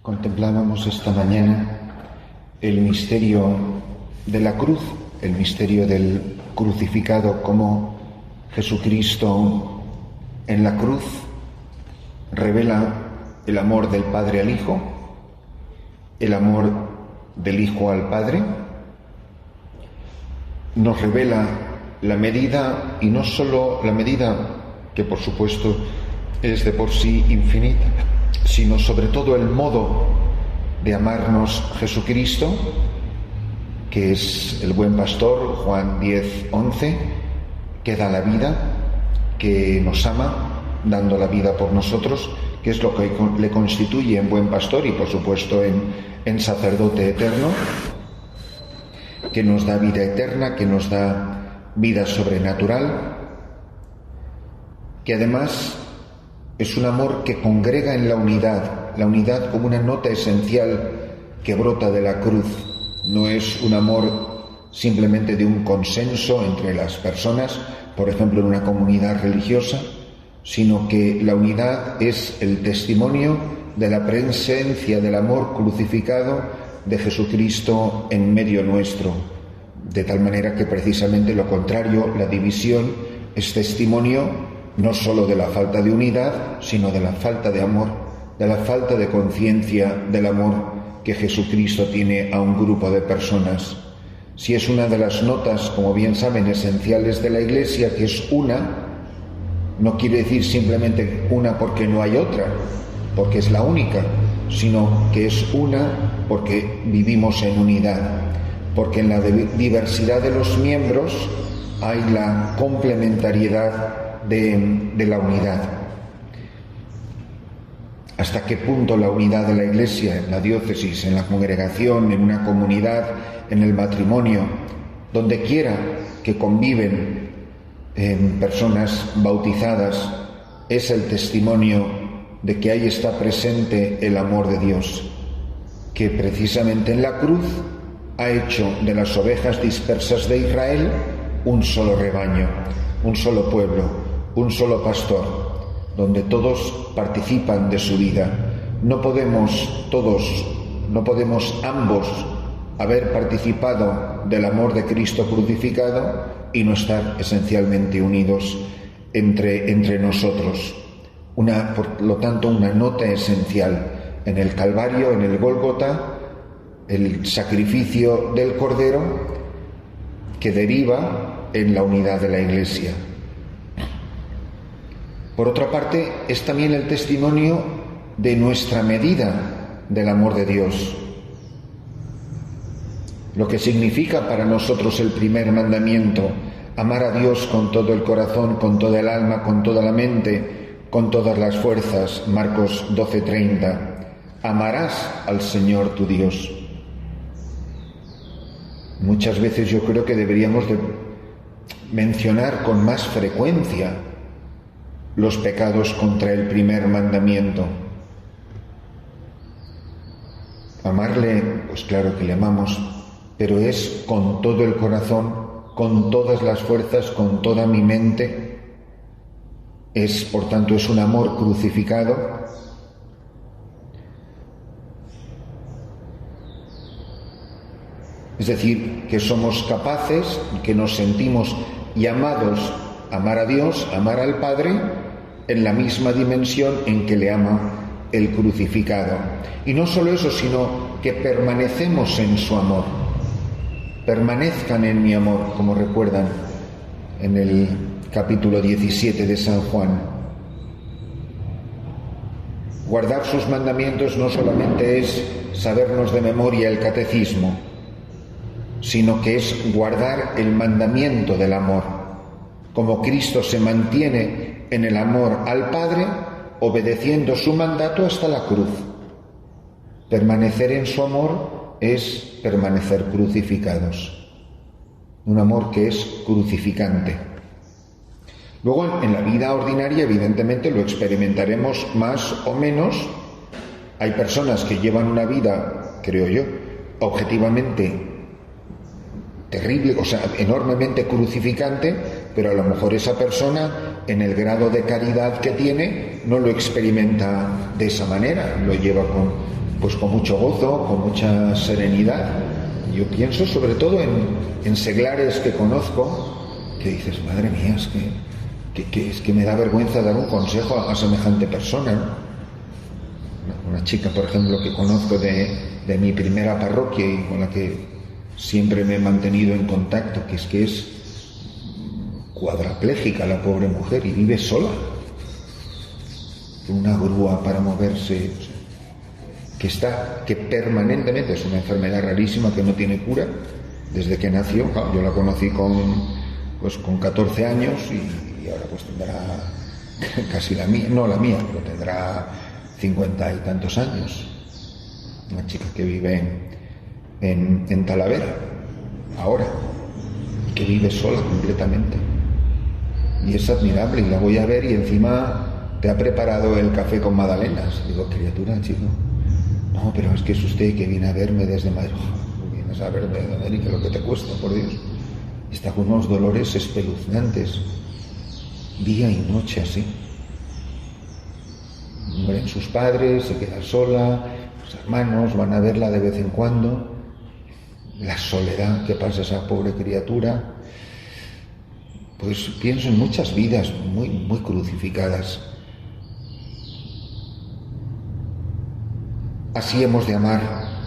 Contemplábamos esta mañana el misterio de la cruz, el misterio del crucificado, como Jesucristo en la cruz revela el amor del Padre al Hijo, el amor del Hijo al Padre, nos revela la medida, y no solo la medida, que por supuesto es de por sí infinita, sino sobre todo el modo de amarnos Jesucristo, que es el buen pastor, Juan 10:11, que da la vida, que nos ama, dando la vida por nosotros, que es lo que le constituye en buen pastor y por supuesto en sacerdote eterno, que nos da vida eterna, que nos da vida sobrenatural, que además es un amor que congrega en la unidad como una nota esencial que brota de la cruz. No es un amor simplemente de un consenso entre las personas, por ejemplo en una comunidad religiosa, sino que la unidad es el testimonio de la presencia del amor crucificado de Jesucristo en medio nuestro, de tal manera que precisamente lo contrario, la división, es testimonio no solo de la falta de unidad, sino de la falta de amor, de la falta de conciencia del amor que Jesucristo tiene a un grupo de personas. Si es una de las notas, como bien saben, esenciales de la Iglesia, que es una, no quiere decir simplemente una porque no hay otra, porque es la única, sino que es una porque vivimos en unidad, porque en la diversidad de los miembros hay la complementariedad de la unidad. ¿Hasta qué punto la unidad de la Iglesia, en la diócesis, en la congregación, en una comunidad, en el matrimonio, donde quiera que conviven personas bautizadas, es el testimonio de que ahí está presente el amor de Dios, que precisamente en la cruz ha hecho de las ovejas dispersas de Israel un solo rebaño, un solo pueblo, un solo pastor, donde todos participan de su vida. No podemos ambos haber participado del amor de Cristo crucificado y no estar esencialmente unidos entre nosotros. Por lo tanto, una nota esencial en el Calvario, en el Gólgota, el sacrificio del Cordero, que deriva en la unidad de la Iglesia. Por otra parte, es también el testimonio de nuestra medida del amor de Dios. Lo que significa para nosotros el primer mandamiento, amar a Dios con todo el corazón, con toda el alma, con toda la mente, con todas las fuerzas, Marcos 12:30. Amarás al Señor tu Dios. Muchas veces yo creo que deberíamos de mencionar con más frecuencia los pecados contra el primer mandamiento. Amarle, pues claro que le amamos, pero es con todo el corazón, con todas las fuerzas, con toda mi mente. Por tanto, es un amor crucificado. Es decir, que somos capaces, que nos sentimos llamados a amar a Dios, a amar al Padre, en la misma dimensión en que le ama el crucificado. Y no solo eso, sino que permanecemos en su amor. Permanezcan en mi amor, como recuerdan en el capítulo 17 de San Juan. Guardar sus mandamientos no solamente es sabernos de memoria el catecismo, sino que es guardar el mandamiento del amor, como Cristo se mantiene en el amor al Padre, obedeciendo su mandato hasta la cruz. Permanecer en su amor es permanecer crucificados. Un amor que es crucificante. Luego, en la vida ordinaria, evidentemente, lo experimentaremos más o menos. Hay personas que llevan una vida, creo yo, objetivamente terrible, o sea, enormemente crucificante, pero a lo mejor esa persona, en el grado de caridad que tiene, no lo experimenta de esa manera, lo lleva pues con mucho gozo, con mucha serenidad. Yo pienso sobre todo en seglares que conozco, que dices, madre mía, es que me da vergüenza dar un consejo a semejante persona, ¿no? Una chica, por ejemplo, que conozco de mi primera parroquia y con la que siempre me he mantenido en contacto, que es cuadraplégica la pobre mujer y vive sola. Una grúa para moverse, que permanentemente, es una enfermedad rarísima que no tiene cura desde que nació. Yo la conocí con 14 años y ahora pues tendrá casi la mía, pero tendrá 50 y tantos años. Una chica que vive en Talavera ahora, que vive sola completamente, y es admirable, y la voy a ver y encima te ha preparado el café con magdalenas. Digo, criatura, chico, no, pero es que es usted que viene a verme desde Madrid. Vienes a verme desde Madrid, que lo que te cuesta, por Dios. Está con unos dolores espeluznantes, día y noche así. Mueren sus padres, se queda sola, los hermanos van a verla de vez en cuando. La soledad que pasa esa pobre criatura. Pues pienso en muchas vidas muy, muy crucificadas. Así hemos de amar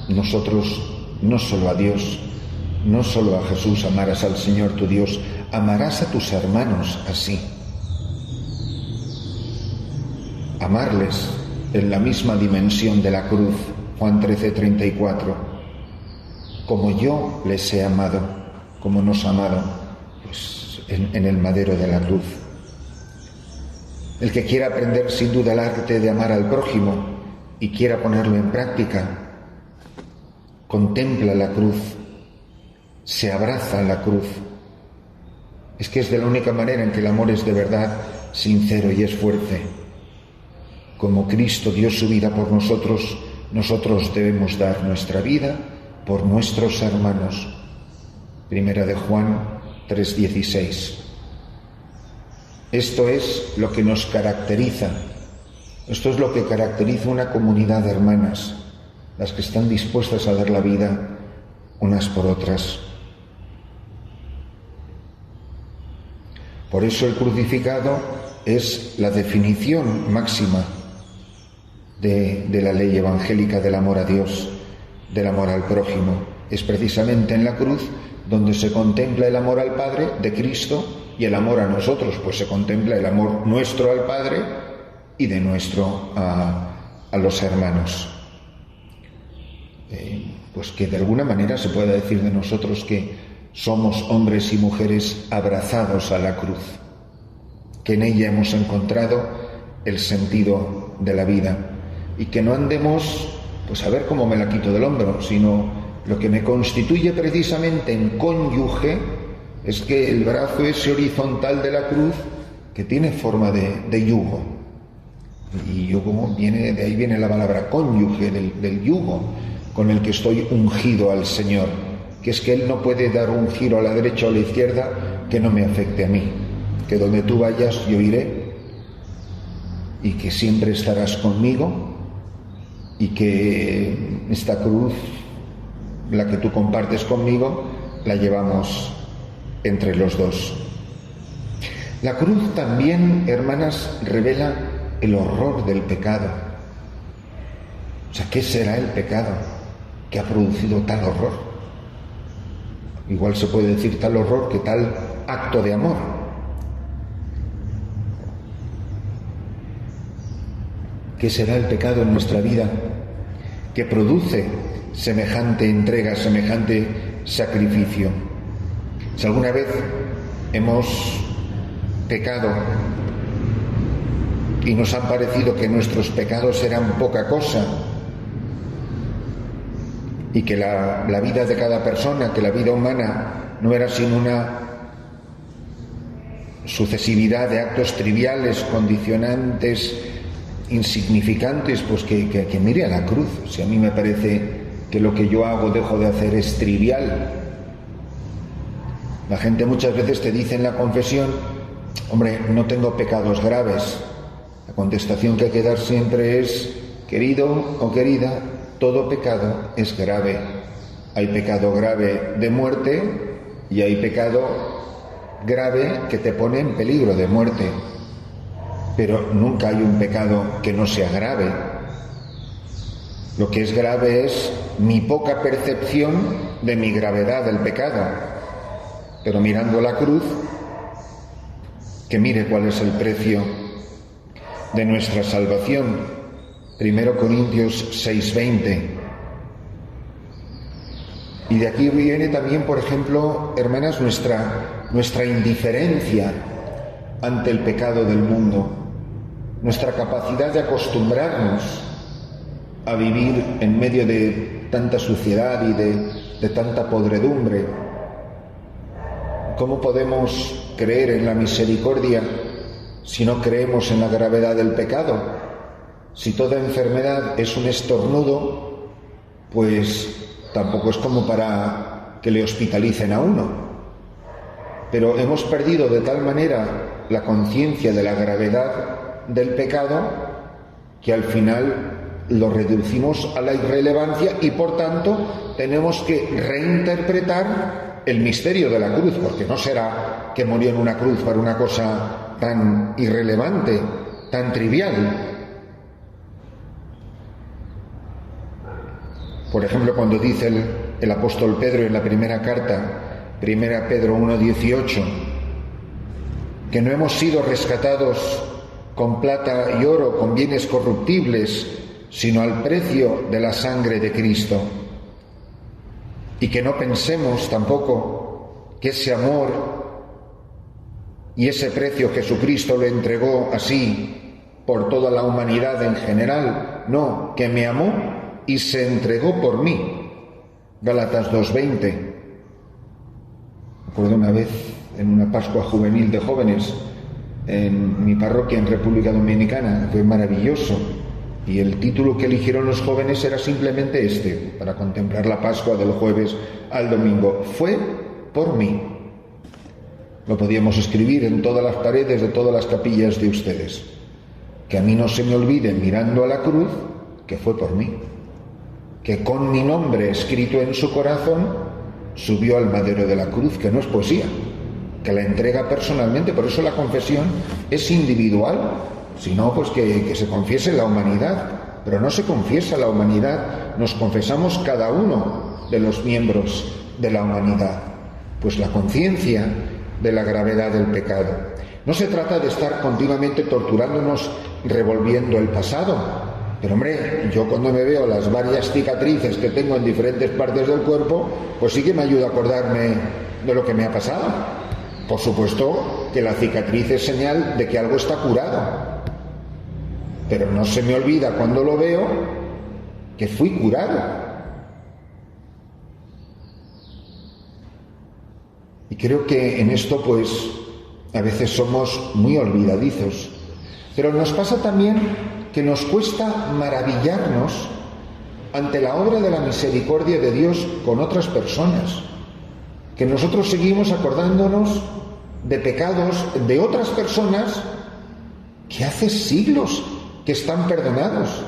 nosotros, no solo a Dios, no solo a Jesús, amarás al Señor tu Dios, amarás a tus hermanos así. Amarles en la misma dimensión de la cruz, Juan 13:34. Como yo les he amado, como nos ha amado, pues en el madero de la cruz. El que quiera aprender sin duda el arte de amar al prójimo y quiera ponerlo en práctica, contempla la cruz, se abraza a la cruz. Es que es de la única manera en que el amor es de verdad, sincero y es fuerte. Como Cristo dio su vida por nosotros, nosotros debemos dar nuestra vida por nuestros hermanos. Primera de Juan 3:16. Esto es lo que nos caracteriza. Esto es lo que caracteriza una comunidad de hermanas, las que están dispuestas a dar la vida unas por otras. Por eso el crucificado es la definición máxima de la ley evangélica del amor a Dios, del amor al prójimo. Es precisamente en la cruz donde se contempla el amor al Padre de Cristo y el amor a nosotros, pues se contempla el amor nuestro al Padre y de nuestro a los hermanos. Pues que de alguna manera se pueda decir de nosotros que somos hombres y mujeres abrazados a la cruz, que en ella hemos encontrado el sentido de la vida y que no andemos pues a ver cómo me la quito del hombro, sino lo que me constituye precisamente en cónyuge es que el brazo ese horizontal de la cruz que tiene forma de yugo. Y yugo viene, de ahí viene la palabra cónyuge, del yugo con el que estoy ungido al Señor, que es que Él no puede dar un giro a la derecha o a la izquierda que no me afecte a mí, que donde tú vayas yo iré y que siempre estarás conmigo y que esta cruz, la que tú compartes conmigo, la llevamos entre los dos. La cruz también, hermanas, revela el horror del pecado. O sea, ¿qué será el pecado que ha producido tal horror? Igual se puede decir tal horror que tal acto de amor. ¿Qué será el pecado en nuestra vida que produce semejante entrega, semejante sacrificio? Si alguna vez hemos pecado y nos han parecido que nuestros pecados eran poca cosa y que la vida de cada persona, que la vida humana no era sino una sucesividad de actos triviales, condicionantes, insignificantes, pues que mire a la cruz. Si a mí me parece que lo que yo hago, dejo de hacer es trivial. La gente muchas veces te dice en la confesión, hombre, no tengo pecados graves. La contestación que hay que dar siempre es, querido o querida, todo pecado es grave. Hay pecado grave de muerte y hay pecado grave que te pone en peligro de muerte. Pero nunca hay un pecado que no sea grave. Lo que es grave es mi poca percepción de mi gravedad del pecado. Pero mirando la cruz, que mire cuál es el precio de nuestra salvación. 1 Corintios 6:20. Y de aquí viene también, por ejemplo, hermanas, nuestra indiferencia ante el pecado del mundo, nuestra capacidad de acostumbrarnos a vivir en medio de tanta suciedad y de tanta podredumbre. ¿Cómo podemos creer en la misericordia si no creemos en la gravedad del pecado? Si toda enfermedad es un estornudo, pues tampoco es como para que le hospitalicen a uno. Pero hemos perdido de tal manera la conciencia de la gravedad del pecado que al final lo reducimos a la irrelevancia y por tanto tenemos que reinterpretar el misterio de la cruz, porque no será que murió en una cruz por una cosa tan irrelevante, tan trivial. Por ejemplo, cuando dice el apóstol Pedro en la primera carta, 1 Pedro 1:18, que no hemos sido rescatados con plata y oro, con bienes corruptibles, sino al precio de la sangre de Cristo. Y que no pensemos tampoco que ese amor y ese precio Jesucristo lo entregó así por toda la humanidad en general. No, que me amó y se entregó por mí. Gálatas 2:20. Recuerdo una vez en una Pascua juvenil de jóvenes en mi parroquia en República Dominicana, fue maravilloso, y el título que eligieron los jóvenes era simplemente este, para contemplar la Pascua del jueves al domingo: fue por mí. Lo podíamos escribir en todas las paredes de todas las capillas de ustedes. Que a mí no se me olvide, mirando a la cruz, que fue por mí, que con mi nombre escrito en su corazón subió al madero de la cruz, que no es poesía, que la entrega personalmente. Por eso la confesión es individual, si no, pues que se confiese la humanidad, pero no se confiesa la humanidad, nos confesamos cada uno de los miembros de la humanidad. Pues la conciencia de la gravedad del pecado. No se trata de estar continuamente torturándonos y revolviendo el pasado, pero hombre, yo cuando me veo las varias cicatrices que tengo en diferentes partes del cuerpo, pues sí que me ayuda a acordarme de lo que me ha pasado. Por supuesto que la cicatriz es señal de que algo está curado, pero no se me olvida cuando lo veo que fui curado. Y creo que en esto pues a veces somos muy olvidadizos, pero nos pasa también que nos cuesta maravillarnos ante la obra de la misericordia de Dios con otras personas, que nosotros seguimos acordándonos de pecados de otras personas que hace siglos que están perdonados.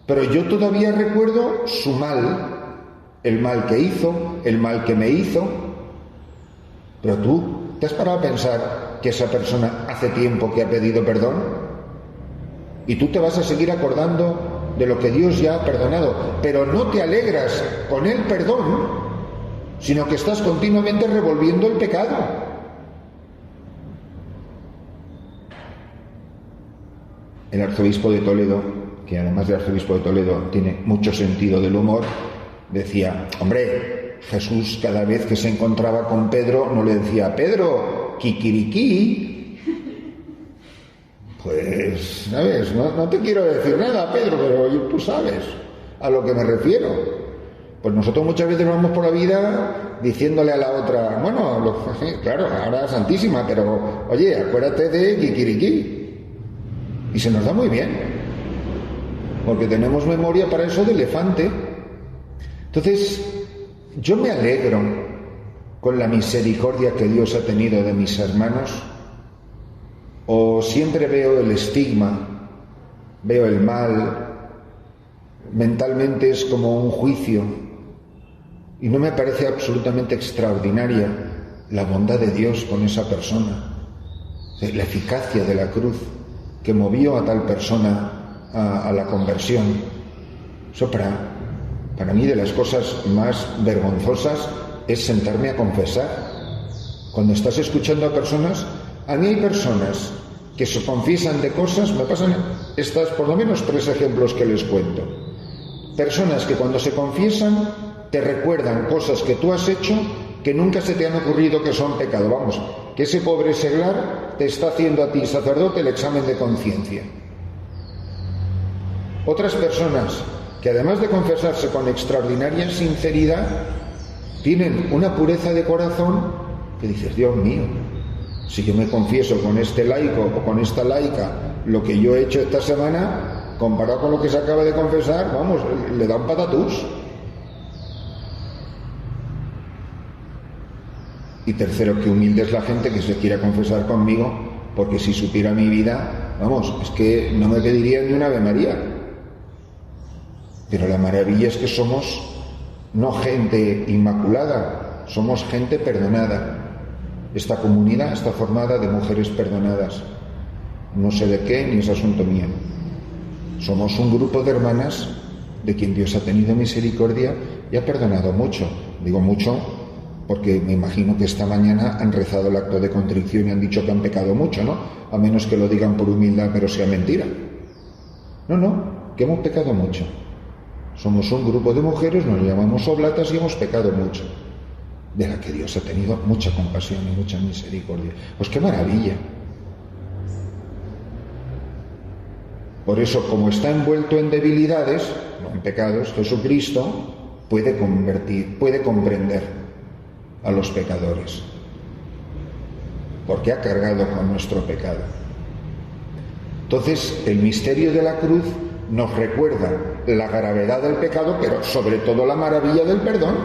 Pero yo todavía recuerdo su mal, el mal que hizo, el mal que me hizo. Pero tú, ¿te has parado a pensar que esa persona hace tiempo que ha pedido perdón? Y tú te vas a seguir acordando de lo que Dios ya ha perdonado, pero no te alegras con el perdón, sino que estás continuamente revolviendo el pecado. El arzobispo de Toledo, que además de arzobispo de Toledo tiene mucho sentido del humor, decía: hombre, Jesús cada vez que se encontraba con Pedro no le decía: Pedro, kikiriki. Pues, ¿sabes? No te quiero decir nada, Pedro, pero tú sabes a lo que me refiero. Pues nosotros muchas veces vamos por la vida diciéndole a la otra: bueno, claro, ahora Santísima, pero oye, acuérdate de kikiriki. Y se nos da muy bien, porque tenemos memoria para eso de elefante. Entonces, yo me alegro con la misericordia que Dios ha tenido de mis hermanos, o siempre veo el estigma, veo el mal, mentalmente es como un juicio, y no me parece absolutamente extraordinaria la bondad de Dios con esa persona, la eficacia de la cruz que movió a tal persona a la conversión. Eso para mí, de las cosas más vergonzosas es sentarme a confesar. Cuando estás escuchando a personas, a mí hay personas que se confiesan de cosas, me pasan estas por lo menos 3 ejemplos que les cuento. Personas que cuando se confiesan te recuerdan cosas que tú has hecho que nunca se te han ocurrido que son pecado. Vamos, que ese pobre seglar te está haciendo a ti, sacerdote, el examen de conciencia. Otras personas que además de confesarse con extraordinaria sinceridad, tienen una pureza de corazón que dices, Dios mío, si yo me confieso con este laico o con esta laica lo que yo he hecho esta semana, comparado con lo que se acaba de confesar, vamos, le da un patatús. Y tercero, que humilde es la gente que se quiera confesar conmigo, porque si supiera mi vida, vamos, es que no me pediría ni una Ave María. Pero la maravilla es que somos no gente inmaculada, somos gente perdonada. Esta comunidad está formada de mujeres perdonadas. No sé de qué, ni es asunto mío. Somos un grupo de hermanas de quien Dios ha tenido misericordia y ha perdonado mucho. Digo mucho porque me imagino que esta mañana han rezado el acto de contrición y han dicho que han pecado mucho, ¿no? A menos que lo digan por humildad, pero sea mentira. No, que hemos pecado mucho. Somos un grupo de mujeres, nos llamamos oblatas y hemos pecado mucho, de la que Dios ha tenido mucha compasión y mucha misericordia. Pues qué maravilla. Por eso, como está envuelto en debilidades, no en pecados, Jesucristo puede comprender a los pecadores, porque ha cargado con nuestro pecado. Entonces, el misterio de la cruz nos recuerda la gravedad del pecado, pero sobre todo la maravilla del perdón,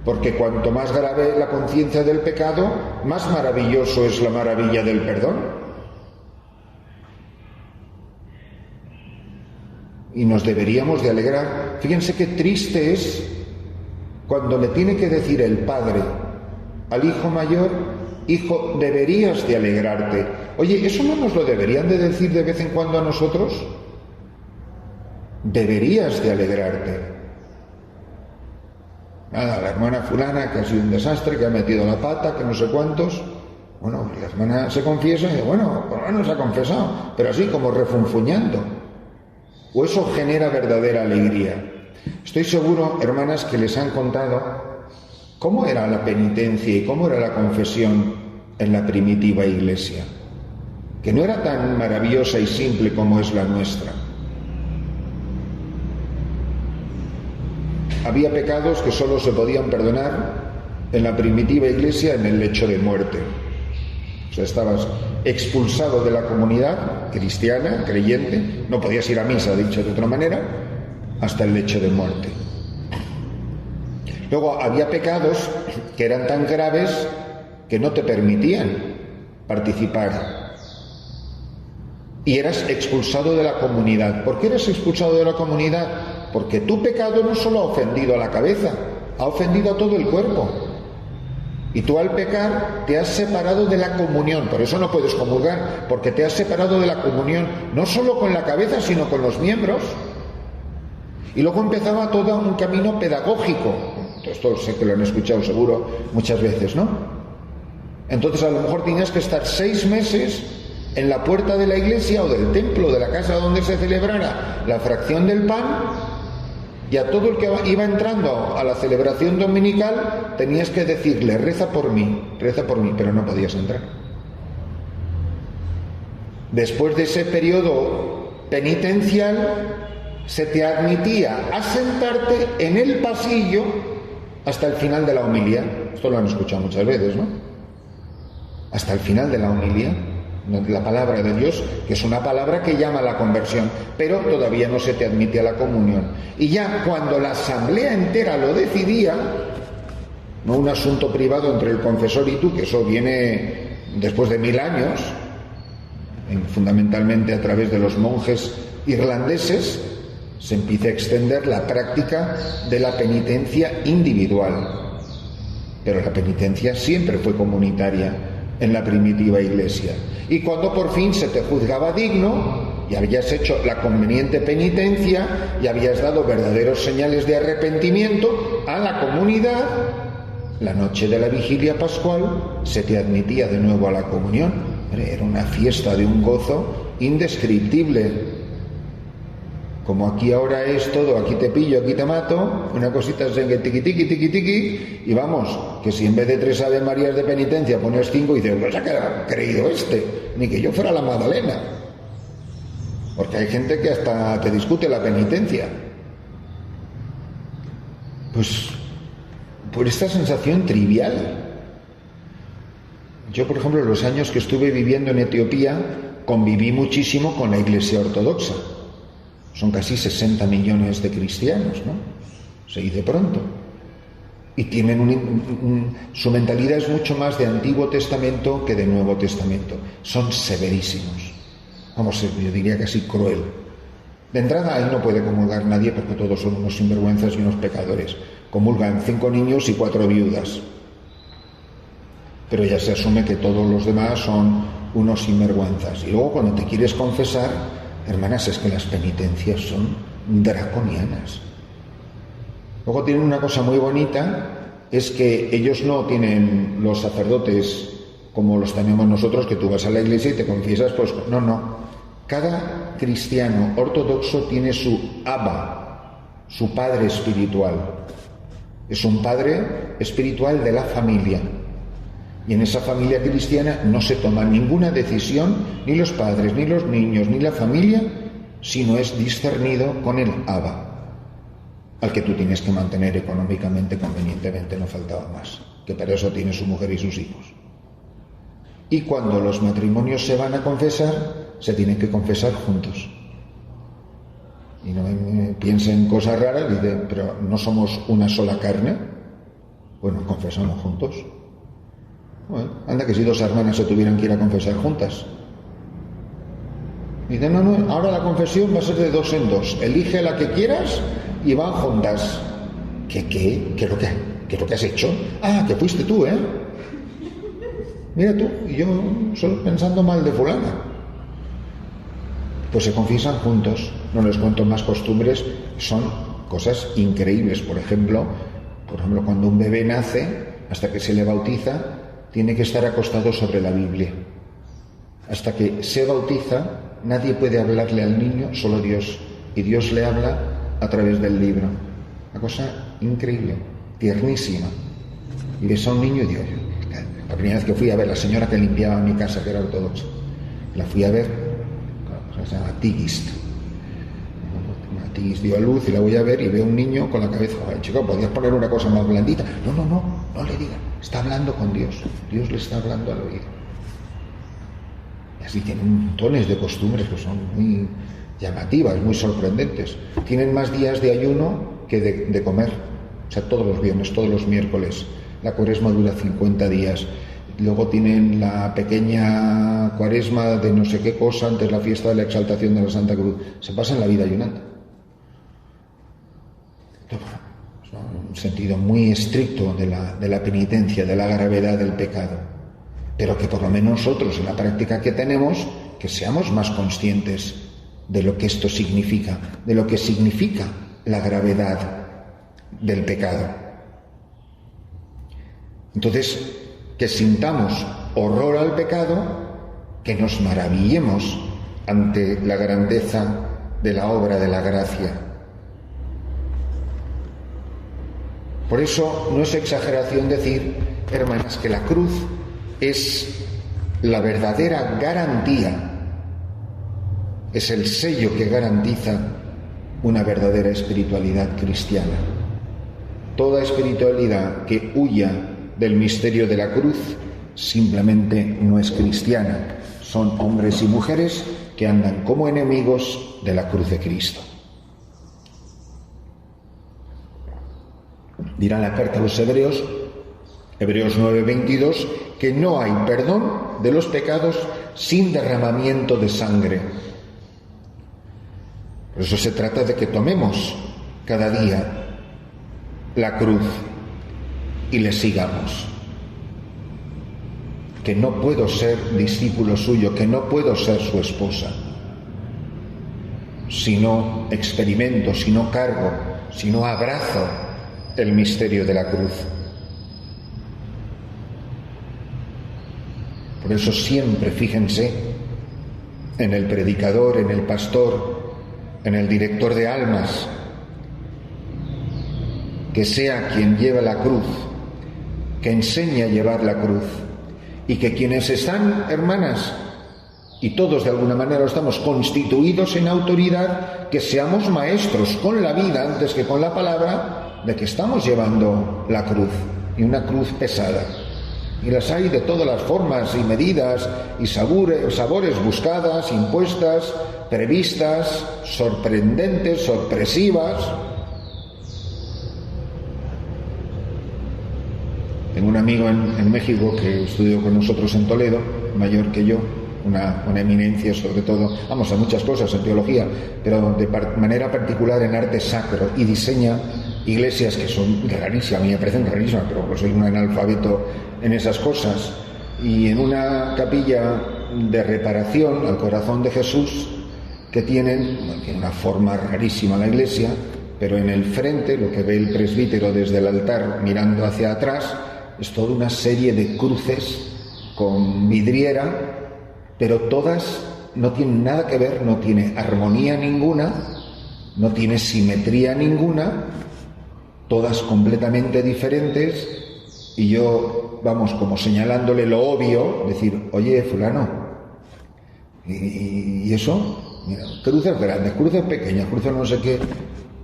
porque cuanto más grave la conciencia del pecado, más maravilloso es la maravilla del perdón. Y nos deberíamos de alegrar. Fíjense qué triste es cuando le tiene que decir el padre al hijo mayor, hijo, deberías de alegrarte. Oye, ¿eso no nos lo deberían de decir de vez en cuando a nosotros? Deberías de alegrarte. Nada, la hermana fulana que ha sido un desastre, que ha metido la pata, que no sé cuántos. Bueno, la hermana se confiesa y bueno, por lo menos se ha confesado, pero así como refunfuñando. O eso genera verdadera alegría. Estoy seguro, hermanas, que les han contado cómo era la penitencia y cómo era la confesión en la primitiva iglesia, que no era tan maravillosa y simple como es la nuestra. Había pecados que solo se podían perdonar en la primitiva iglesia en el lecho de muerte. O sea, estabas expulsado de la comunidad cristiana, creyente, no podías ir a misa, dicho de otra manera, hasta el lecho de muerte. Luego había pecados que eran tan graves que no te permitían participar y eras expulsado de la comunidad. ¿Por qué eras expulsado de la comunidad? Porque tu pecado no solo ha ofendido a la cabeza, ha ofendido a todo el cuerpo. Y tú al pecar te has separado de la comunión, por eso no puedes comulgar, porque te has separado de la comunión, no solo con la cabeza, sino con los miembros. Y luego empezaba todo un camino pedagógico. Esto sé que lo han escuchado seguro muchas veces, ¿no? Entonces a lo mejor tenías que estar 6 meses en la puerta de la iglesia o del templo, de la casa donde se celebrara la fracción del pan, y a todo el que iba entrando a la celebración dominical tenías que decirle, reza por mí, pero no podías entrar. Después de ese periodo penitencial, se te admitía a sentarte en el pasillo hasta el final de la homilía. Esto lo han escuchado muchas veces, ¿no? Hasta el final de la homilía, la palabra de Dios, que es una palabra que llama a la conversión, pero todavía no se te admite a la comunión. Y ya cuando la asamblea entera lo decidía, no un asunto privado entre el confesor y tú, que eso viene después de 1000 años, fundamentalmente a través de los monjes irlandeses, se empieza a extender la práctica de la penitencia individual. Pero la penitencia siempre fue comunitaria en la primitiva Iglesia. Y cuando por fin se te juzgaba digno y habías hecho la conveniente penitencia y habías dado verdaderos señales de arrepentimiento a la comunidad, la noche de la vigilia pascual se te admitía de nuevo a la comunión. Era una fiesta de un gozo indescriptible. Como aquí ahora es todo, aquí te pillo, aquí te mato, una cosita es que tiqui, tiqui, tiqui, tiqui, y vamos, que si en vez de 3 Ave Marías de penitencia pones 5 y dices, pues ha creído ni que yo fuera la Magdalena. Porque hay gente que hasta te discute la penitencia. Pues por esta sensación trivial. Yo, por ejemplo, los años que estuve viviendo en Etiopía, conviví muchísimo con la Iglesia Ortodoxa. Son casi 60 millones de cristianos, ¿no? Se dice pronto. Y tienen su mentalidad es mucho más de Antiguo Testamento que de Nuevo Testamento. Son severísimos. Vamos, yo diría casi cruel. De entrada, ahí no puede comulgar nadie porque todos son unos sinvergüenzas y unos pecadores. Comulgan 5 niños y 4 viudas. Pero ya se asume que todos los demás son unos sinvergüenzas. Y luego cuando te quieres confesar, hermanas, es que las penitencias son draconianas. Luego tienen una cosa muy bonita, es que ellos no tienen los sacerdotes como los tenemos nosotros, que tú vas a la iglesia y te confiesas, pues no. Cada cristiano ortodoxo tiene su Abba, su padre espiritual. Es un padre espiritual de la familia. Y en esa familia cristiana no se toma ninguna decisión, ni los padres, ni los niños, ni la familia, si no es discernido con el Abba, al que tú tienes que mantener económicamente, convenientemente, no faltaba más, que para eso tiene su mujer y sus hijos. Y cuando los matrimonios se van a confesar, se tienen que confesar juntos. Y no piensen cosas raras, dicen, pero ¿no somos una sola carne? Bueno, confesamos juntos. Bueno, anda que si 2 hermanas se tuvieran que ir a confesar juntas. Y dicen, no, ahora la confesión va a ser de 2 en 2. Elige la que quieras y van juntas. ¿Qué es lo que has hecho? Ah, que fuiste tú, ¿eh? Mira tú, y yo solo pensando mal de fulana. Pues se confiesan juntos. No les cuento más costumbres, son cosas increíbles. Por ejemplo, cuando un bebé nace, hasta que se le bautiza, tiene que estar acostado sobre la Biblia. Hasta que se bautiza, nadie puede hablarle al niño, solo Dios. Y Dios le habla a través del libro. Una cosa increíble, tiernísima. Y ves a un niño y digo, la primera vez que fui a ver, la señora que limpiaba mi casa, que era ortodoxa, la fui a ver, se llama Tigist. Tigist dio a luz y la voy a ver y veo un niño con la cabeza, chico, ¿podías poner una cosa más blandita? No le diga, está hablando con Dios. Dios le está hablando al oído. Y así tienen montones de costumbres que son muy llamativas, muy sorprendentes. Tienen más días de ayuno que de comer. O sea, todos los viernes, todos los miércoles. La cuaresma dura 50 días. Luego tienen la pequeña cuaresma de no sé qué cosa antes de la fiesta de la exaltación de la Santa Cruz. Se pasan la vida ayunando. Es un sentido muy estricto de la penitencia, de la gravedad del pecado. Pero que por lo menos nosotros, en la práctica que tenemos, que seamos más conscientes de lo que esto significa, de lo que significa la gravedad del pecado. Entonces, que sintamos horror al pecado, que nos maravillemos ante la grandeza de la obra de la gracia. Por eso no es exageración decir, hermanas, que la cruz es la verdadera garantía, es el sello que garantiza una verdadera espiritualidad cristiana. Toda espiritualidad que huya del misterio de la cruz simplemente no es cristiana. Son hombres y mujeres que andan como enemigos de la cruz de Cristo. Dirá la carta a los Hebreos, Hebreos 9:22, que no hay perdón de los pecados sin derramamiento de sangre. Por eso se trata de que tomemos cada día la cruz y le sigamos. Que no puedo ser discípulo suyo, que no puedo ser su esposa, si no experimento, si no cargo, si no abrazo el misterio de la cruz. Por eso siempre fíjense en el predicador, en el pastor, en el director de almas, que sea quien lleva la cruz, que enseñe a llevar la cruz, y que quienes están, hermanas, y todos de alguna manera estamos constituidos en autoridad, que seamos maestros con la vida antes que con la palabra, de que estamos llevando la cruz, y una cruz pesada. Y las hay de todas las formas y medidas y sabores buscadas, impuestas, previstas, sorprendentes, sorpresivas. Tengo un amigo en México que estudió con nosotros en Toledo, mayor que yo, una eminencia sobre todo, vamos, a muchas cosas en teología, pero de manera particular en arte sacro, y diseña iglesias que son rarísimas, a mí me parecen rarísimas, pero pues soy un analfabeto en esas cosas. Y en una capilla de reparación al corazón de Jesús que tiene una forma rarísima la iglesia, pero en el frente, lo que ve el presbítero desde el altar mirando hacia atrás, es toda una serie de cruces con vidriera, pero todas no tienen nada que ver, no tiene armonía ninguna, no tiene simetría ninguna, todas completamente diferentes, y yo, vamos, como señalándole lo obvio, decir, oye, fulano, ¿y eso? Mira, cruces grandes, cruces pequeñas, cruces no sé qué,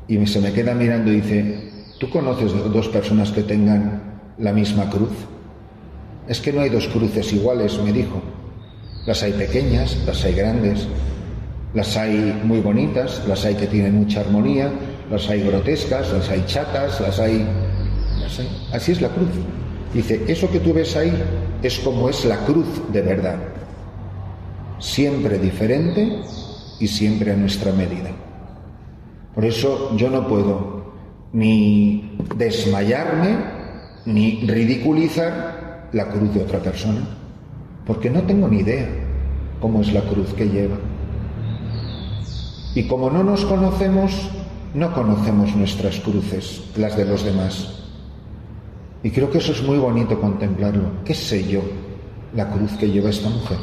y se me queda mirando y dice, ¿tú conoces dos personas que tengan la misma cruz? Es que no hay dos cruces iguales, me dijo. Las hay pequeñas, las hay grandes, las hay muy bonitas, las hay que tienen mucha armonía, las hay grotescas, las hay chatas, las hay... Así es la cruz. Dice, eso que tú ves ahí es como es la cruz de verdad. Siempre diferente y siempre a nuestra medida. Por eso yo no puedo ni desmayarme ni ridiculizar la cruz de otra persona, porque no tengo ni idea cómo es la cruz que lleva. Y como no nos conocemos, no conocemos nuestras cruces, las de los demás. Y creo que eso es muy bonito contemplarlo. ¿Qué sé yo la cruz que lleva esta mujer?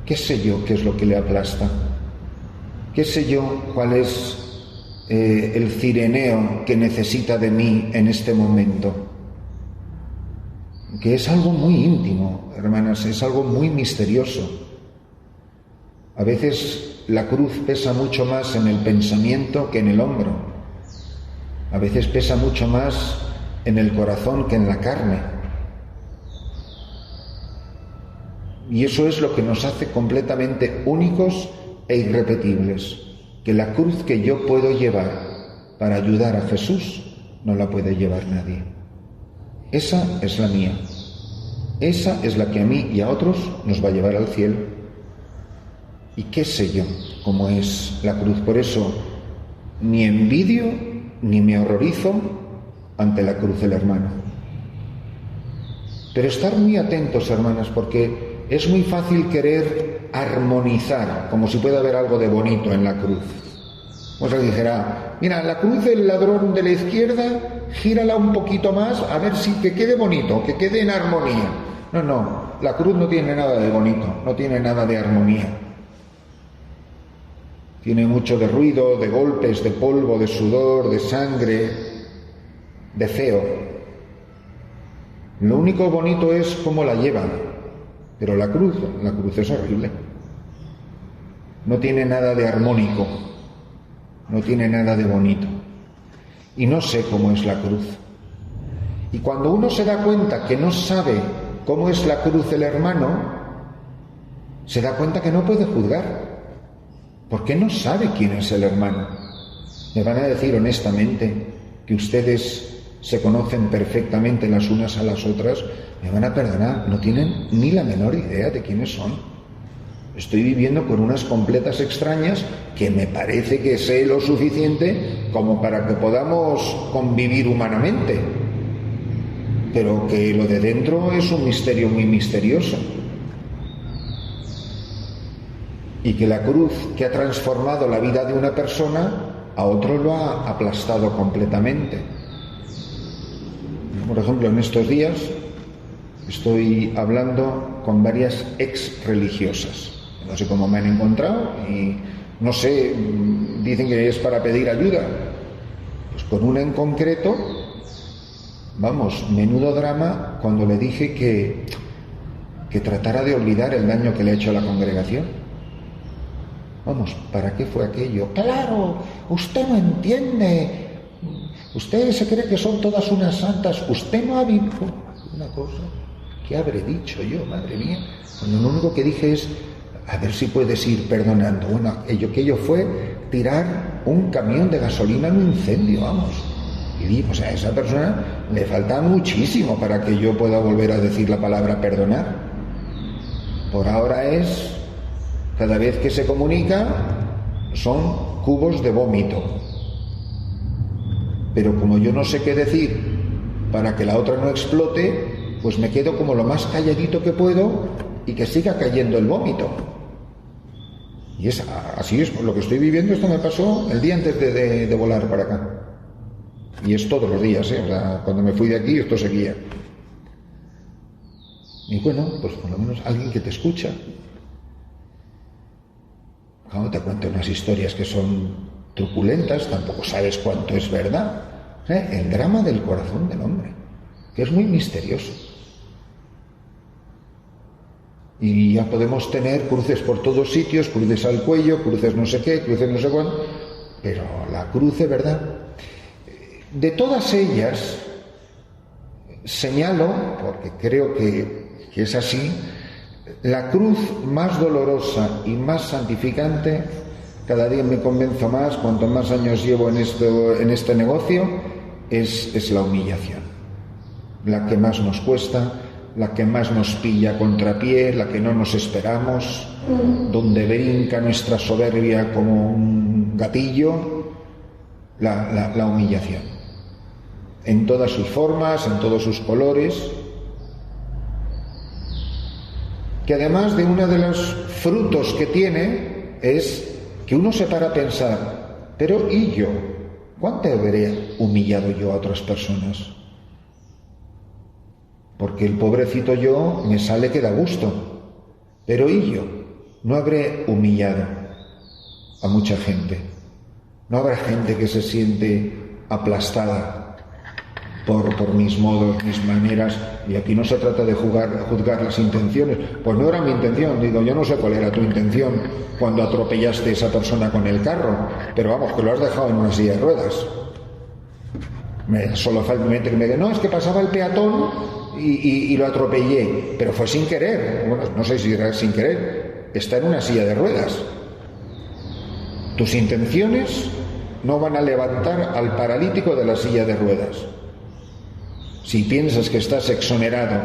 ¿Qué sé yo qué es lo que le aplasta? ¿Qué sé yo cuál es el cireneo que necesita de mí en este momento? Que es algo muy íntimo, hermanas, es algo muy misterioso. A veces la cruz pesa mucho más en el pensamiento que en el hombro. A veces pesa mucho más en el corazón que en la carne. Y eso es lo que nos hace completamente únicos e irrepetibles, que la cruz que yo puedo llevar para ayudar a Jesús no la puede llevar nadie. Esa es la mía. Esa es la que a mí y a otros nos va a llevar al cielo. ¿Y qué sé yo cómo es la cruz? Por eso ni envidio ni me horrorizo ante la cruz del hermano. Pero estar muy atentos, hermanas, porque es muy fácil querer armonizar, como si pueda haber algo de bonito en la cruz. O sea, dijera, mira, la cruz del ladrón de la izquierda, gírala un poquito más, a ver si que quede bonito, que quede en armonía. No, la cruz no tiene nada de bonito, no tiene nada de armonía. Tiene mucho de ruido, de golpes, de polvo, de sudor, de sangre, de feo. Lo único bonito es cómo la llevan, pero la cruz es horrible. No tiene nada de armónico, no tiene nada de bonito. Y no sé cómo es la cruz. Y cuando uno se da cuenta que no sabe cómo es la cruz del hermano, se da cuenta que no puede juzgar, porque no sabe quién es el hermano. Me van a decir honestamente que ustedes se conocen perfectamente las unas a las otras, me van a perdonar, no tienen ni la menor idea de quiénes son. Estoy viviendo con unas completas extrañas que me parece que sé lo suficiente como para que podamos convivir humanamente, pero que lo de dentro es un misterio muy misterioso. Y que la cruz que ha transformado la vida de una persona, a otro lo ha aplastado completamente. Por ejemplo, en estos días estoy hablando con varias ex-religiosas. No sé cómo me han encontrado y no sé, dicen que es para pedir ayuda. Pues con una en concreto, vamos, menudo drama cuando le dije que tratara de olvidar el daño que le ha hecho a la congregación. Vamos, ¿para qué fue aquello? Claro, usted no entiende. Usted se cree que son todas unas santas. Usted no ha vivido una cosa. ¿Qué habré dicho yo, madre mía? Cuando lo único que dije es, a ver si puedes ir perdonando. Bueno, aquello fue tirar un camión de gasolina en un incendio, vamos. Y digo, o sea, a esa persona le falta muchísimo para que yo pueda volver a decir la palabra perdonar. Por ahora es... Cada vez que se comunica son cubos de vómito. Pero como yo no sé qué decir para que la otra no explote, pues me quedo como lo más calladito que puedo y que siga cayendo el vómito. Y así es lo que estoy viviendo. Esto me pasó el día antes de volar para acá. Y es todos los días, ¿eh? O sea, cuando me fui de aquí esto seguía. Y bueno, pues por lo menos alguien que te escucha. Cuando te cuento unas historias que son truculentas, tampoco sabes cuánto es verdad. El drama del corazón del hombre, que es muy misterioso. Y ya podemos tener cruces por todos sitios, cruces al cuello, cruces no sé qué, cruces no sé cuándo, pero la cruz de verdad. De todas ellas, señalo, porque creo que es así, la cruz más dolorosa y más santificante, cada día me convenzo más, cuanto más años llevo en este negocio, es la humillación. La que más nos cuesta, la que más nos pilla a contrapié, la que no nos esperamos, donde brinca nuestra soberbia como un gatillo, la humillación. En todas sus formas, en todos sus colores, que además de uno de los frutos que tiene es que uno se para a pensar, pero ¿y yo? ¿Cuánto habré humillado yo a otras personas? Porque el pobrecito yo me sale que da gusto, pero ¿y yo? No habré humillado a mucha gente. No habrá gente que se siente aplastada por mis modos, mis maneras, y aquí no se trata de juzgar las intenciones. Pues no era mi intención, digo, yo no sé cuál era tu intención cuando atropellaste a esa persona con el carro, pero vamos, que lo has dejado en una silla de ruedas. Solo falta que me diga, no, es que pasaba el peatón y lo atropellé, pero fue sin querer. Bueno, no sé si era sin querer, está en una silla de ruedas. Tus intenciones no van a levantar al paralítico de la silla de ruedas. Si piensas que estás exonerado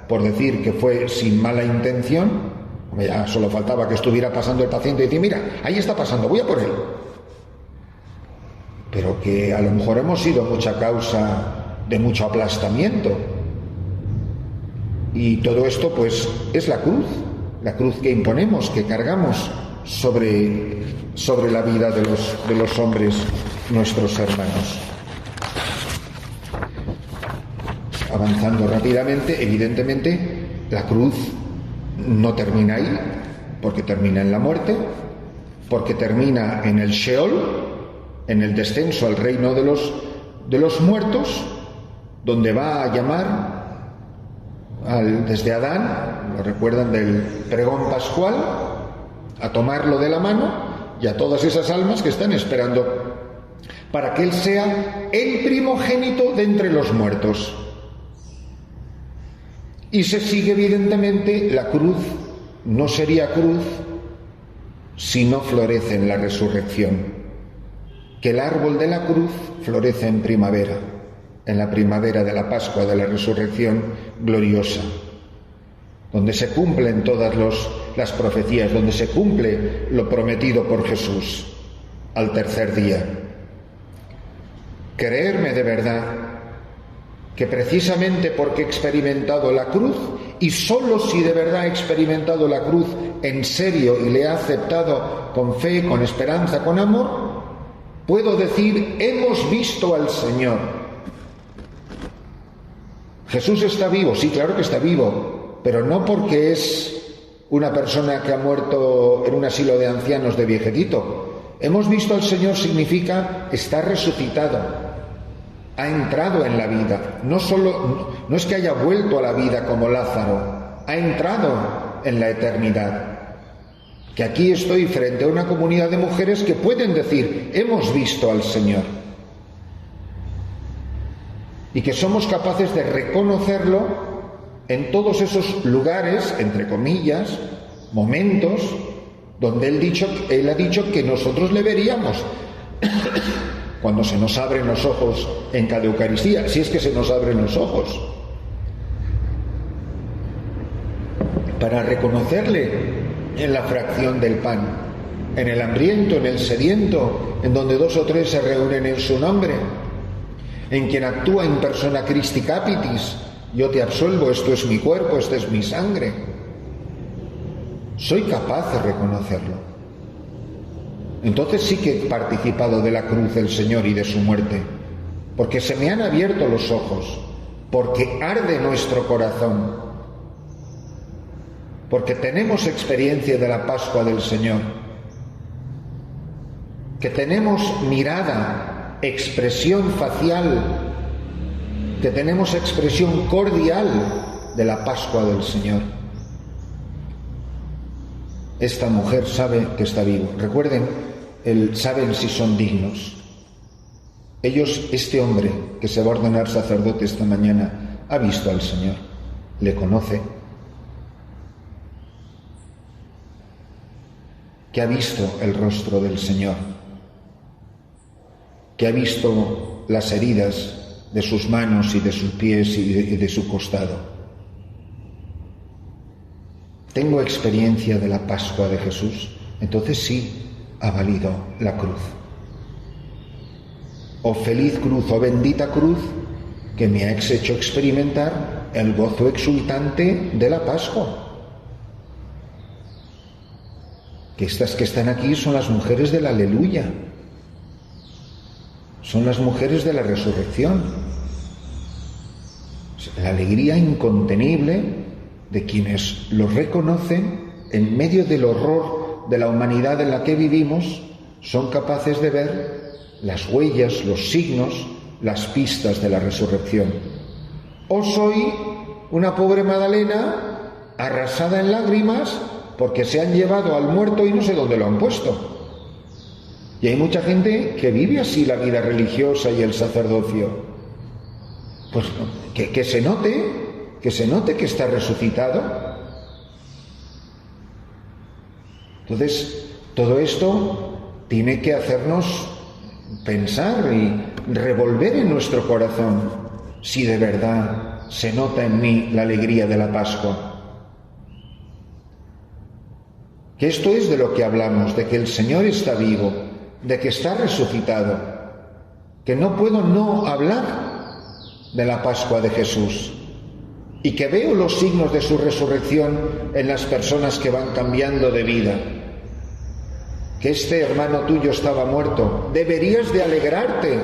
por decir que fue sin mala intención, ya solo faltaba que estuviera pasando el paciente y decir, mira, ahí está pasando, voy a por él. Pero que a lo mejor hemos sido mucha causa de mucho aplastamiento. Y todo esto pues es la cruz que imponemos, que cargamos sobre la vida de los hombres, nuestros hermanos. Avanzando rápidamente, evidentemente, la cruz no termina ahí, porque termina en la muerte, porque termina en el Sheol, en el descenso al reino de los muertos, donde va a llamar desde Adán, lo recuerdan del pregón pascual, a tomarlo de la mano y a todas esas almas que están esperando para que él sea el primogénito de entre los muertos. Y se sigue, evidentemente, la cruz no sería cruz si no florece en la resurrección. Que el árbol de la cruz florece en primavera, en la primavera de la Pascua, de la resurrección gloriosa, donde se cumplen todas las profecías, donde se cumple lo prometido por Jesús al tercer día. Creerme de verdad que precisamente porque he experimentado la cruz, y solo si de verdad he experimentado la cruz en serio y le he aceptado con fe, con esperanza, con amor, puedo decir: hemos visto al Señor. Jesús está vivo, sí, claro que está vivo, pero no porque es una persona que ha muerto en un asilo de ancianos de viejecito. Hemos visto al Señor significa está resucitado, ha entrado en la vida. No es que haya vuelto a la vida como Lázaro, ha entrado en la eternidad. Que aquí estoy frente a una comunidad de mujeres que pueden decir: hemos visto al Señor. Y que somos capaces de reconocerlo en todos esos lugares, entre comillas, momentos, donde Él ha dicho que nosotros le veríamos. Cuando se nos abren los ojos en cada Eucaristía, si es que se nos abren los ojos. Para reconocerle en la fracción del pan, en el hambriento, en el sediento, en donde 2 o 3 se reúnen en su nombre, en quien actúa in persona Christi Capitis: yo te absuelvo, esto es mi cuerpo, esta es mi sangre. Soy capaz de reconocerlo. Entonces sí que he participado de la cruz del Señor y de su muerte, porque se me han abierto los ojos, porque arde nuestro corazón, porque tenemos experiencia de la Pascua del Señor, que tenemos mirada, expresión facial, que tenemos expresión cordial de la Pascua del Señor. Esta mujer sabe que está vivo. Recuerden, saben si son dignos. Ellos, este hombre que se va a ordenar sacerdote esta mañana, ha visto al Señor, le conoce, que ha visto el rostro del Señor, que ha visto las heridas de sus manos y de sus pies y de su costado. Tengo experiencia de la Pascua de Jesús, entonces sí ha valido la cruz. Oh feliz cruz, oh bendita cruz, que me ha hecho experimentar el gozo exultante de la Pascua. Que estas que están aquí son las mujeres del aleluya, son las mujeres de la resurrección, la alegría incontenible de quienes lo reconocen en medio del horror de la humanidad en la que vivimos. Son capaces de ver las huellas, los signos, las pistas de la resurrección. O soy una pobre Magdalena arrasada en lágrimas porque se han llevado al muerto y no sé dónde lo han puesto. Y hay mucha gente que vive así la vida religiosa y el sacerdocio. Pues que se note que está resucitado. Entonces, todo esto tiene que hacernos pensar y revolver en nuestro corazón si de verdad se nota en mí la alegría de la Pascua. Que esto es de lo que hablamos, de que el Señor está vivo, de que está resucitado, que no puedo no hablar de la Pascua de Jesús y que veo los signos de su resurrección en las personas que van cambiando de vida. Que este hermano tuyo estaba muerto, deberías de alegrarte.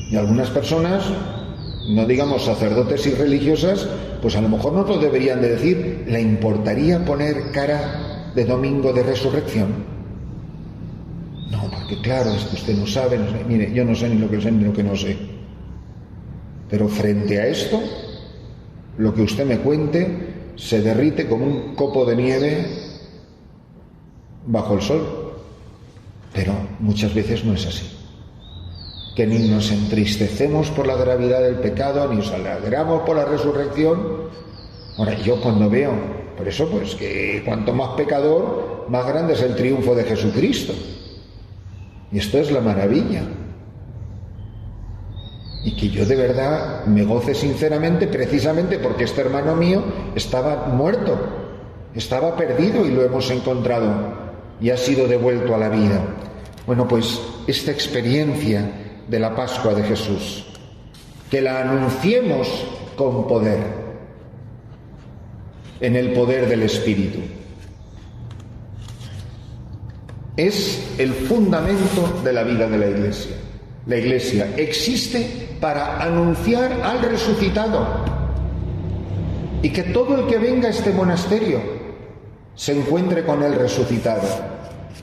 Y algunas personas, no digamos sacerdotes y religiosas, pues a lo mejor no lo deberían de decir. ¿Le importaría poner cara de domingo de resurrección? No, porque claro, es que usted no sabe, mire, yo no sé ni lo que sé ni lo que no sé. Pero frente a esto, lo que usted me cuente se derrite como un copo de nieve bajo el sol. Pero muchas veces no es así. Que ni nos entristecemos por la gravedad del pecado, ni nos alegramos por la resurrección. Ahora, yo cuando veo, por eso pues que cuanto más pecador, más grande es el triunfo de Jesucristo. Y esto es la maravilla. y que yo de verdad me goce sinceramente, precisamente porque este hermano mío estaba muerto, estaba perdido y lo hemos encontrado y ha sido devuelto a la vida. Bueno, pues esta experiencia de la Pascua de Jesús, que la anunciemos con poder, en el poder del Espíritu, es el fundamento de la vida de la Iglesia. La Iglesia existe para anunciar al resucitado y que todo el que venga a este monasterio se encuentre con el resucitado,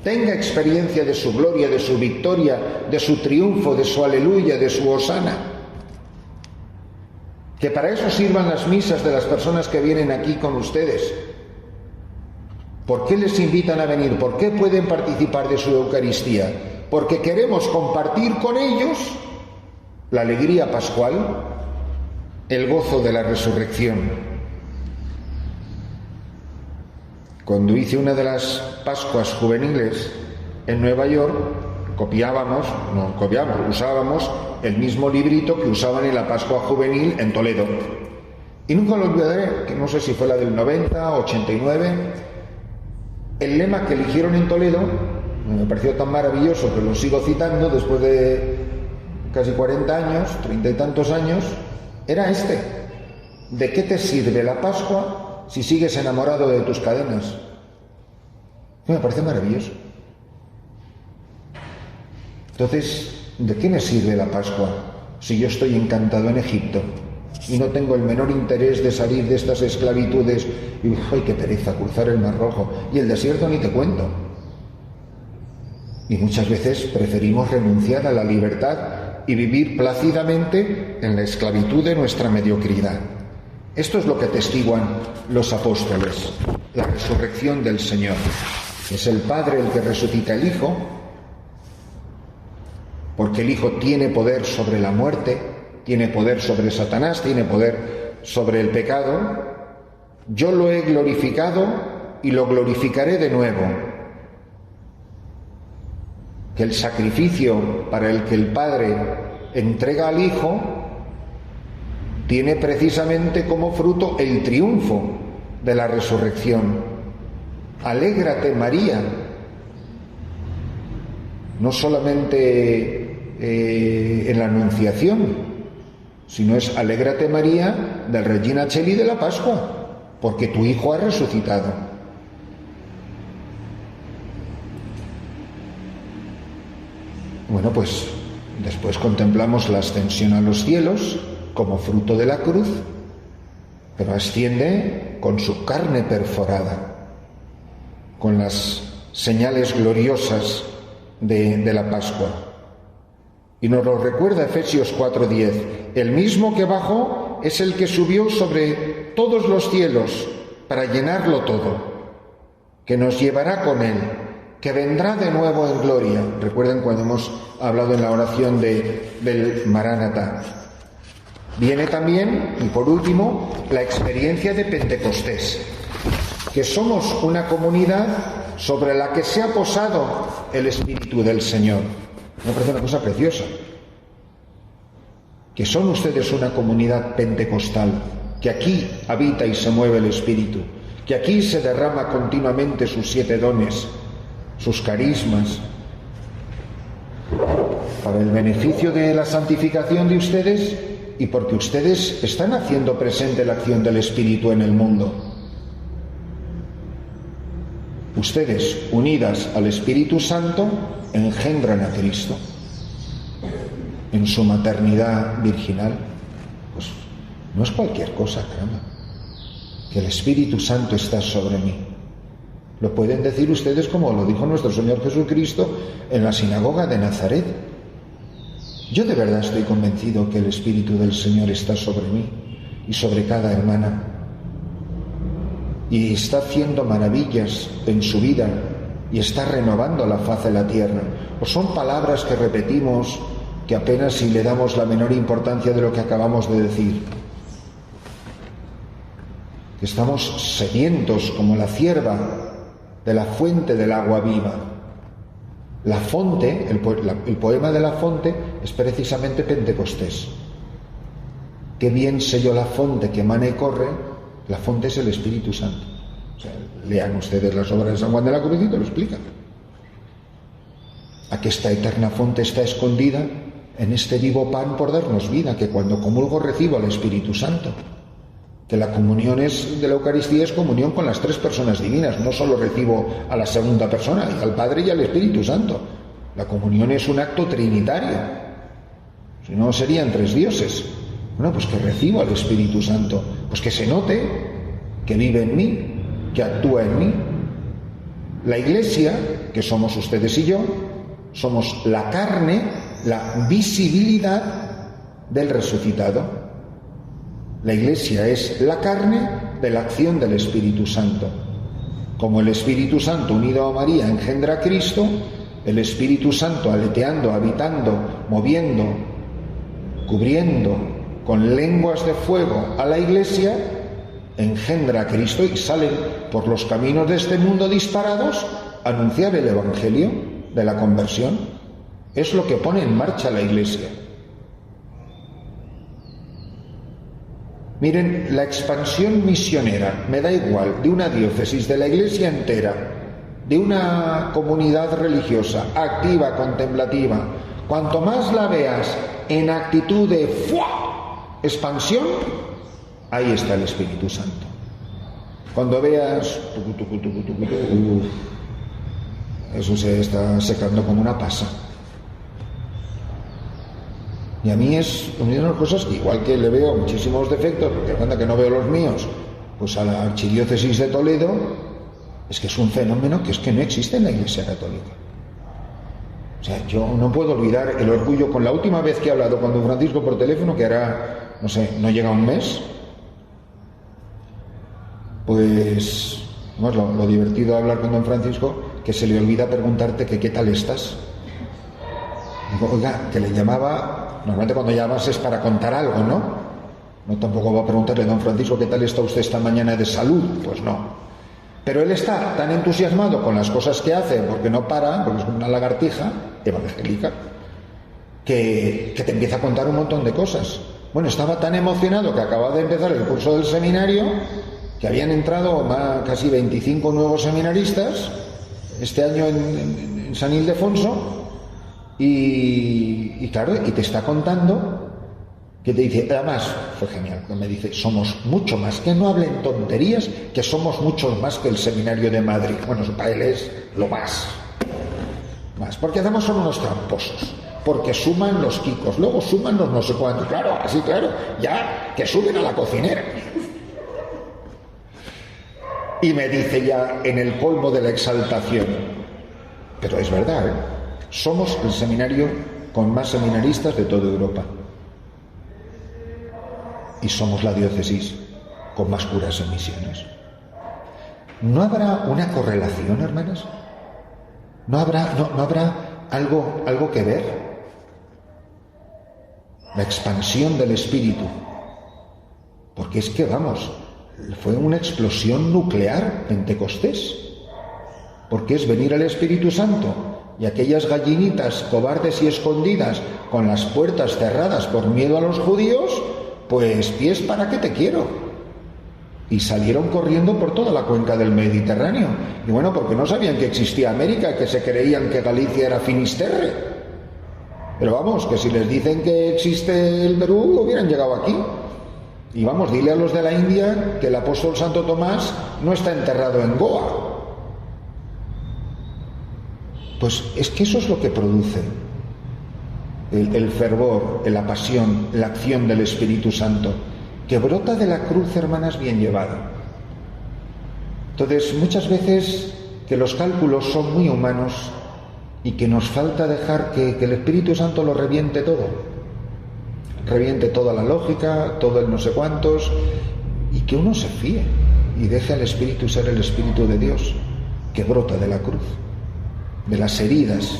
tenga experiencia de su gloria, de su victoria, de su triunfo, de su aleluya, de su hosana. Que para eso sirvan las misas de las personas que vienen aquí con ustedes. ¿Por qué les invitan a venir? ¿Por qué pueden participar de su Eucaristía? Porque queremos compartir con ellos la alegría pascual, el gozo de la resurrección. Cuando hice una de las Pascuas juveniles en Nueva York, usábamos el mismo librito que usaban en la Pascua juvenil en Toledo. Y nunca lo olvidaré, que no sé si fue la del 90, 89... El lema que eligieron en Toledo me pareció tan maravilloso que lo sigo citando después de casi 40 años, 30 y tantos años, era este: ¿de qué te sirve la Pascua si sigues enamorado de tus cadenas? Me parece maravilloso. Entonces, ¿de qué me sirve la Pascua si yo estoy encantado en Egipto y no tengo el menor interés de salir de estas esclavitudes? Y ¡ay, qué pereza! Cruzar el Mar Rojo. Y el desierto ni te cuento. Y muchas veces preferimos renunciar a la libertad y vivir plácidamente en la esclavitud de nuestra mediocridad. Esto es lo que atestiguan los apóstoles, la resurrección del Señor. Es el Padre el que resucita al Hijo, porque el Hijo tiene poder sobre la muerte, tiene poder sobre Satanás, tiene poder sobre el pecado. Yo lo he glorificado y lo glorificaré de nuevo. Que el sacrificio para el que el Padre entrega al Hijo tiene precisamente como fruto el triunfo de la resurrección. Alégrate, María. No solamente en la Anunciación, sino es alégrate, María, del Regina Coeli de la Pascua, porque tu Hijo ha resucitado. Bueno, pues después contemplamos la ascensión a los cielos como fruto de la cruz, pero asciende con su carne perforada, con las señales gloriosas de la Pascua. Y nos lo recuerda Efesios 4:10. El mismo que bajó es el que subió sobre todos los cielos para llenarlo todo, que nos llevará con él, que vendrá de nuevo en gloria. Recuerden cuando hemos hablado en la oración del Maránata. Viene también, y por último, la experiencia de Pentecostés, que somos una comunidad sobre la que se ha posado el Espíritu del Señor. Me parece una cosa preciosa. Que son ustedes una comunidad pentecostal, que aquí habita y se mueve el Espíritu, que aquí se derrama continuamente sus 7 dones, sus carismas, para el beneficio de la santificación de ustedes y porque ustedes están haciendo presente la acción del Espíritu en el mundo. Ustedes, unidas al Espíritu Santo, engendran a Cristo en su maternidad virginal. Pues no es cualquier cosa, caramba, que el Espíritu Santo está sobre mí. Lo pueden decir ustedes como lo dijo nuestro Señor Jesucristo en la sinagoga de Nazaret. Yo de verdad estoy convencido que el Espíritu del Señor está sobre mí y sobre cada hermana, y está haciendo maravillas en su vida y está renovando la faz de la tierra. ¿O son palabras que repetimos que apenas si le damos la menor importancia de lo que acabamos de decir? Que estamos sedientos como la cierva de la fuente del agua viva. La fonte, el poema de la fonte es precisamente Pentecostés. qué bien sé yo la fonte que emana y corre. La fonte es el Espíritu Santo. O sea, lean ustedes las obras de San Juan de la Cruz y te lo explican. Aquesta eterna fonte está escondida en este vivo pan por darnos vida, que cuando comulgo recibo al Espíritu Santo. Que la comunión de la Eucaristía es comunión con las tres personas divinas, no solo recibo a la segunda persona, y al Padre y al Espíritu Santo. La comunión es un acto trinitario, si no serían tres dioses. Bueno, pues que recibo al Espíritu Santo, pues que se note que vive en mí, que actúa en mí. La Iglesia, que somos ustedes y yo, somos la carne, la visibilidad del resucitado. La Iglesia es la carne de la acción del Espíritu Santo. Como el Espíritu Santo unido a María engendra a Cristo, el Espíritu Santo aleteando, habitando, moviendo, cubriendo con lenguas de fuego a la Iglesia, engendra a Cristo y salen por los caminos de este mundo disparados a anunciar el Evangelio de la conversión. Es lo que pone en marcha la Iglesia. Miren, la expansión misionera, me da igual, de una diócesis, de la Iglesia entera, de una comunidad religiosa, activa, contemplativa, cuanto más la veas en actitud de expansión, ahí está el Espíritu Santo. Cuando veas, eso se está secando como una pasa. Y a mí es una de las cosas que, igual que le veo muchísimos defectos, porque anda que no veo los míos, pues a la Archidiócesis de Toledo, es que es un fenómeno que es que no existe en la Iglesia Católica. O sea, yo no puedo olvidar el orgullo con la última vez que he hablado con don Francisco por teléfono, que hará, no sé, no llega un mes. Pues, lo divertido de hablar con don Francisco, que se le olvida preguntarte que qué tal estás. Digo, oiga, que le llamaba. Normalmente cuando llamas es para contar algo, ¿no? No tampoco va a preguntarle, don Francisco, ¿qué tal está usted esta mañana de salud? Pues no. Pero él está tan entusiasmado con las cosas que hace, porque no para, porque es como una lagartija evangélica, que te empieza a contar un montón de cosas. Bueno, estaba tan emocionado que acababa de empezar el curso del seminario, que habían entrado casi 25 nuevos seminaristas este año en San Ildefonso. Y claro, y te está contando, que te dice, además, fue genial, me dice, somos mucho más, que no hablen tonterías, que somos mucho más que el seminario de Madrid. Bueno, para él es lo más, porque además son unos tramposos, porque suman los quicos, luego suman los no sé cuántos, claro, así claro, ya, que suben a la cocinera. Y me dice ya en el colmo de la exaltación, pero es verdad, somos el seminario con más seminaristas de toda Europa. Y somos la diócesis con más curas en misiones. ¿No habrá una correlación, hermanas? ¿No habrá algo que ver? La expansión del Espíritu. Porque es que, vamos, fue una explosión nuclear Pentecostés. Porque es venir al Espíritu Santo. Y aquellas gallinitas cobardes y escondidas con las puertas cerradas por miedo a los judíos, pues pies para qué te quiero. Y salieron corriendo por toda la cuenca del Mediterráneo. Y bueno, porque no sabían que existía América, que se creían que Galicia era Finisterre. Pero vamos, que si les dicen que existe el Perú, hubieran llegado aquí. Y vamos, dile a los de la India que el apóstol Santo Tomás no está enterrado en Goa. Pues es que eso es lo que produce el fervor, la pasión, la acción del Espíritu Santo, que brota de la cruz, hermanas, bien llevada. Entonces, muchas veces que los cálculos son muy humanos y que nos falta dejar que el Espíritu Santo lo reviente todo. Reviente toda la lógica, todo el no sé cuántos, y que uno se fíe y deje al Espíritu ser el Espíritu de Dios, que brota de la cruz. De las heridas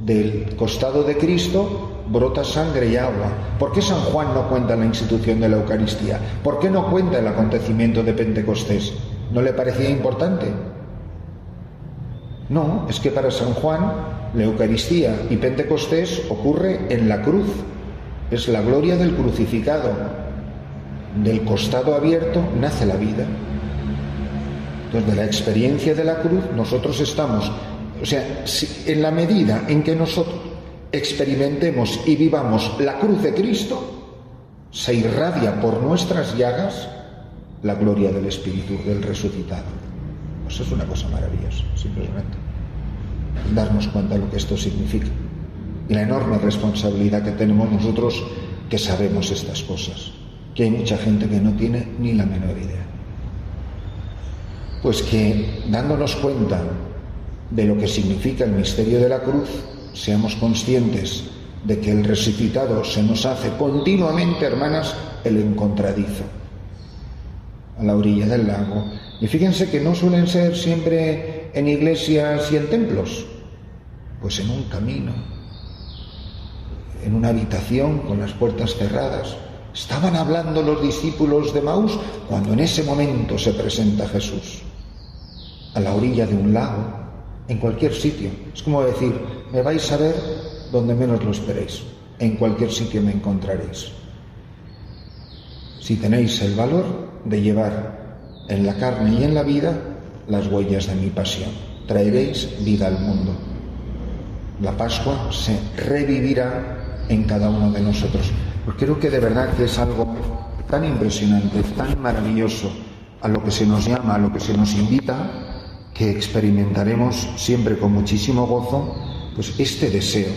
del costado de Cristo brota sangre y agua. ¿Por qué San Juan no cuenta la institución de la Eucaristía? ¿Por qué no cuenta el acontecimiento de Pentecostés? ¿No le parecía importante? No, es que para San Juan la Eucaristía y Pentecostés ocurre en la cruz. Es la gloria del crucificado. Del costado abierto nace la vida. Entonces, de la experiencia de la cruz, nosotros estamos, en la medida en que nosotros experimentemos y vivamos la cruz de Cristo, se irradia por nuestras llagas la gloria del Espíritu, del resucitado. Eso es una cosa maravillosa, simplemente. Darnos cuenta de lo que esto significa. Y la enorme responsabilidad que tenemos nosotros que sabemos estas cosas. Que hay mucha gente que no tiene ni la menor idea. Pues que, dándonos cuenta de lo que significa el misterio de la cruz, seamos conscientes de que el resucitado se nos hace continuamente, hermanas, el encontradizo a la orilla del lago. Y fíjense que no suelen ser siempre en iglesias y en templos, pues en un camino, en una habitación con las puertas cerradas. Estaban hablando los discípulos de Maús cuando en ese momento se presenta Jesús, a la orilla de un lago, en cualquier sitio. Es como decir, me vais a ver donde menos lo esperéis, en cualquier sitio me encontraréis. Si tenéis el valor de llevar en la carne y en la vida las huellas de mi pasión, traeréis vida al mundo. La Pascua se revivirá en cada uno de nosotros. Pues creo que de verdad que es algo tan impresionante, tan maravilloso, a lo que se nos llama, a lo que se nos invita, que experimentaremos siempre con muchísimo gozo, pues este deseo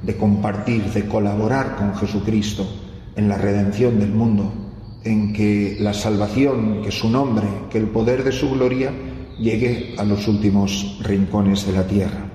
de compartir, de colaborar con Jesucristo en la redención del mundo, en que la salvación, que su nombre, que el poder de su gloria llegue a los últimos rincones de la tierra.